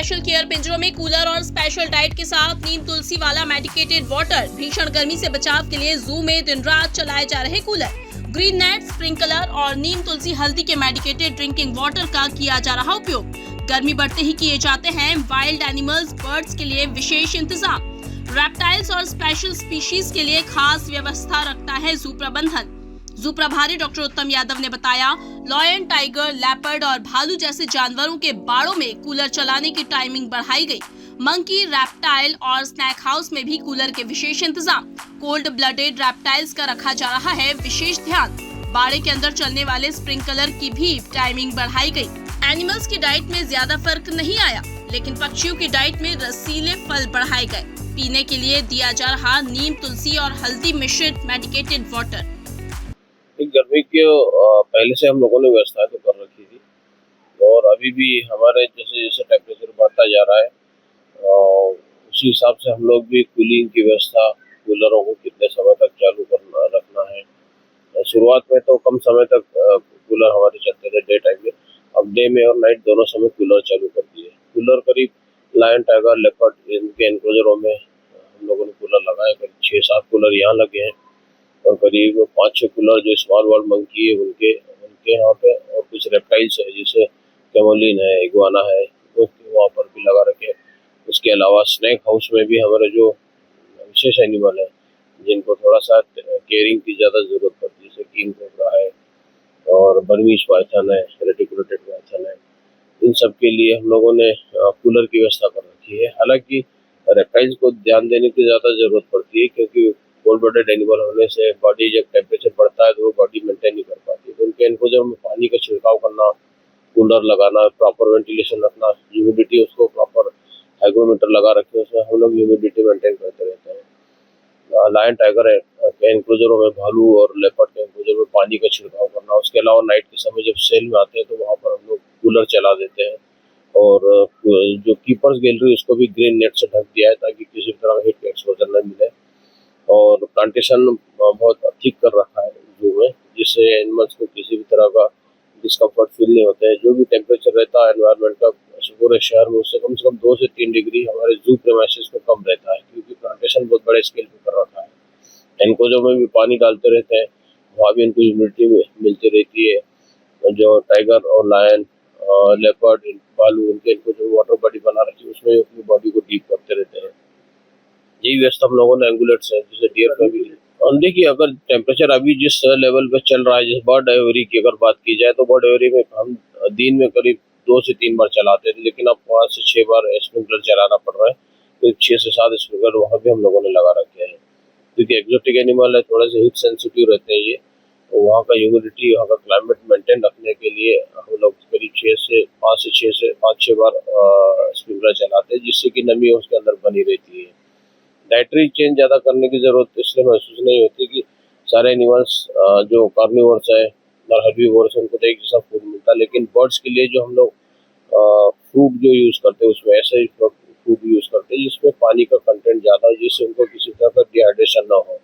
Special care पिंजरों में cooler और स्पेशल डाइट के साथ नीम तुलसी वाला मेडिकेटेड वाटर। भीषण गर्मी से बचाव के लिए जू में दिन रात चलाए जा रहे कूलर, ग्रीन नेट, स्प्रिंकलर और नीम तुलसी हल्दी के मेडिकेटेड ड्रिंकिंग वाटर का किया जा रहा उपयोग। गर्मी बढ़ते ही किए जाते हैं वाइल्ड एनिमल्स, बर्ड्स के लिए विशेष इंतजाम। रेप्टाइल्स और स्पेशल स्पीशीज के लिए खास व्यवस्था रखता है जू प्रबंधन। जू प्रभारी डॉक्टर उत्तम यादव ने बताया, लॉयन, टाइगर, लेपर्ड और भालू जैसे जानवरों के बाड़ों में कूलर चलाने की टाइमिंग बढ़ाई गई। मंकी, रेप्टाइल और स्नैक हाउस में भी कूलर के विशेष इंतजाम। कोल्ड ब्लडेड रेप्टाइल्स का रखा जा रहा है विशेष ध्यान। बाड़े के अंदर चलने वाले स्प्रिंकलर की भी टाइमिंग बढ़ाई गई। एनिमल्स की डाइट में ज्यादा फर्क नहीं आया, लेकिन पक्षियों की डाइट में रसीले फल बढ़ाए गए। पीने के लिए दिया जा रहा नीम तुलसी और हल्दी मिश्रित मेडिकेटेड वाटर। गर्मी के पहले से हम लोगों ने व्यवस्था तो कर रखी थी, और अभी भी हमारे जैसे जैसे टेम्परेचर बढ़ता जा रहा है उसी हिसाब से हम लोग भी कूलिंग की व्यवस्था, कूलरों को कितने समय तक चालू करना रखना है। शुरुआत में तो कम समय तक कूलर हमारे चलते थे डे टाइम में, अब डे में और नाइट दोनों समय कूलर चालू कर दिए। कूलर करीब लायन, टाइगर, लेपर्ड इनके एनक्लोजरों में हम लोगों ने कूलर लगाए। करीब 6-7 कूलर यहाँ लगे हैं और करीब 5-6 कूलर जो स्मॉल वर्ल्ड मंकी है उनके यहाँ पे, और कुछ रेप्टाइल्स है जैसे कैमोलिन है, इग्वाना है, वो वहाँ पर भी लगा रखे। उसके अलावा स्नैक हाउस में भी हमारे जो विशेष एनिमल है जिनको थोड़ा सा केयरिंग की ज़्यादा ज़रूरत पड़ती है, जैसे किंग कोबरा है और बर्मीज पाइथन है, रेटिकुलेटेड पाइथन है, इन सब के लिए हम लोगों ने कूलर की व्यवस्था कर रखी है। हालांकि रेप्टाइल्स को ध्यान देने की ज़्यादा ज़रूरत पड़ती है, क्योंकि कोल्ड ब्लडेड एनिमल होने से बॉडी जब टेम्परेचर बढ़ता है तो वो बॉडी मेंटेन नहीं कर पाती। तो उनके एनक्लोजर में पानी का छिड़काव करना, कूलर लगाना, प्रॉपर वेंटिलेशन रखना, ह्यूमिडिटी उसको प्रॉपर हाइग्रोमीटर लगा रखे, उसमें हम लोग ह्यूमिडिटी मेंटेन करते रहते हैं। लायन, टाइगर के एनक्लोजरों में, भालू और लेपर्ड के एनक्लोजर में पानी का छिड़काव करना। उसके अलावा नाइट के समय जब सेल में आते हैं तो वहाँ पर हम लोग कूलर चला देते हैं, और जो कीपर्स गैलरी उसको भी ग्रीन नेट से ढक दिया है ताकि किसी तरह का हीट का एक्सपोजर न मिले। और प्लांटेशन बहुत ठीक कर रखा है जू में, जिससे एनिमल्स को किसी भी तरह का डिस्कम्फर्ट फील नहीं होता है। जो भी टेम्परेचर रहता है एनवायरनमेंट का पूरे शहर में, उससे कम से कम 2 से 3 डिग्री हमारे जू प्रेमाइसेस में कम रहता है, क्योंकि प्लांटेशन बहुत बड़े स्केल पे कर रखा है। एनक्लोजर में भी पानी डालते रहते हैं, वहाँ भी इनको ह्यूमिडिटी मिलती रहती है। जो टाइगर और लायन, लेपर्ड, भालू, इनके जो वाटर बॉडी बना रखी है उसमें अपनी बॉडी को डीप करते रहते हैं। यही व्यवस्था हम लोगों ने एंगुलेट्स है जैसे डियर में भी। और देखिए, अगर टेम्परेचर अभी जिस लेवल पे चल रहा है, जैसे बर्ड एवरी की अगर बात की जाए तो बर्ड एवरी में हम दिन में करीब 2 से 3 बार चलाते थे, लेकिन अब 5 से 6 बार स्प्रिंकलर चलाना पड़ रहा है। तो 6 से 7 स्प्रिंकलर वहाँ भी हम लोगों ने लगा रखे हैं, क्योंकि एक्जोटिक एनिमल है, थोड़े से हीट सेंसिटिव रहते हैं ये, तो वहाँ का ह्यूमिडिटी, वहाँ का क्लाइमेट मेंटेन रखने के लिए हम लोग करीब 5-6 बार स्प्रिंकलर चलाते हैं, जिससे कि नमी उसके अंदर बनी रहती है। डाइटरी चेंज ज़्यादा करने की ज़रूरत इसलिए महसूस नहीं होती कि सारे एनिमल्स जो कार्निवोर्स है और हर्बीवोर्स उनको तो एक जैसा फूड मिलता है, लेकिन बर्ड्स के लिए जो हम लोग फ्रूट जो यूज़ करते हैं उसमें ऐसे ही फूड यूज़ करते हैं जिसमें पानी का कंटेंट ज़्यादा हो, जिससे उनको किसी तरह का डिहाइड्रेशन ना हो।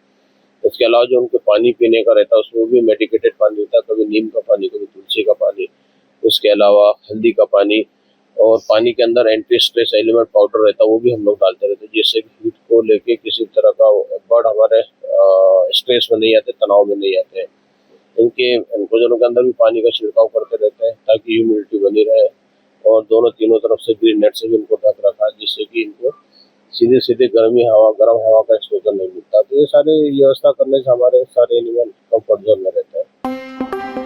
इसके अलावा जो उनको पानी पीने का रहता है उसमें भी मेडिकेटेड पानी होता है, कभी नीम का पानी, कभी तुलसी का पानी, उसके अलावा हल्दी का पानी, और पानी के अंदर एंटी स्ट्रेस एलिमेंट पाउडर रहता है वो भी हम लोग डालते रहते हैं, जिससे हीट को लेके किसी तरह का बर्ड हमारे स्ट्रेस में नहीं आते, तनाव में नहीं आते हैं। इनके एनक्लोजरों के अंदर भी पानी का छिड़काव करते रहते हैं ताकि ह्यूमिडिटी बनी रहे, और तीनों तरफ से ग्रीन नेट से भी इनको ढक रखा है, जिससे कि इनको सीधे गर्म हवा का एक्सपोजर नहीं मिलता। तो ये सारी व्यवस्था करने से हमारे सारे एनिमल कम्फर्ट जोन में रहते हैं।